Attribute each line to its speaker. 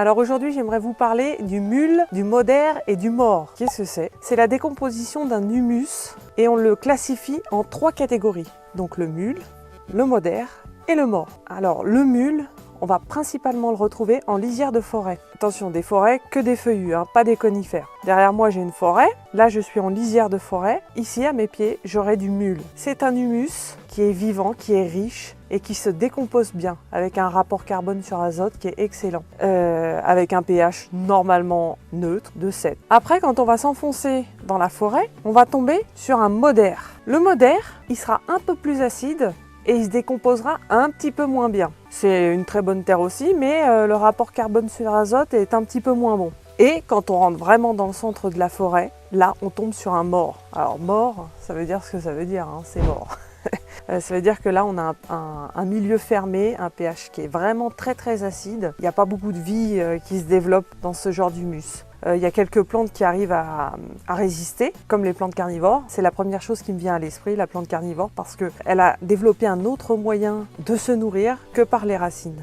Speaker 1: Alors aujourd'hui, j'aimerais vous parler du mule, du modère et du mors. Qu'est-ce que c'est? C'est la décomposition d'un humus et on le classifie en 3 catégories. Donc le mule, le modère et le mors. Alors le mule, on va principalement le retrouver en lisière de forêt. Attention, des forêts que des feuillus, pas des conifères. Derrière moi, j'ai une forêt. Là, je suis en lisière de forêt. Ici, à mes pieds, j'aurai du mule. C'est un humus qui est vivant, qui est riche et qui se décompose bien, avec un rapport carbone sur azote qui est excellent, avec un pH normalement neutre de 7. Après, quand on va s'enfoncer dans la forêt, on va tomber sur un modère. Le modère, il sera un peu plus acide, et il se décomposera un petit peu moins bien. C'est une très bonne terre aussi, mais le rapport carbone sur azote est un petit peu moins bon. Et quand on rentre vraiment dans le centre de la forêt, là on tombe sur un mort. Alors mort, ça veut dire ce que ça veut dire, c'est mort. Ça veut dire que là on a un milieu fermé, un pH qui est vraiment très acide. Il n'y a pas beaucoup de vie qui se développe dans ce genre d'humus. Il y a quelques plantes qui arrivent à résister, comme les plantes carnivores. C'est la première chose qui me vient à l'esprit, la plante carnivore, parce qu'elle a développé un autre moyen de se nourrir que par les racines.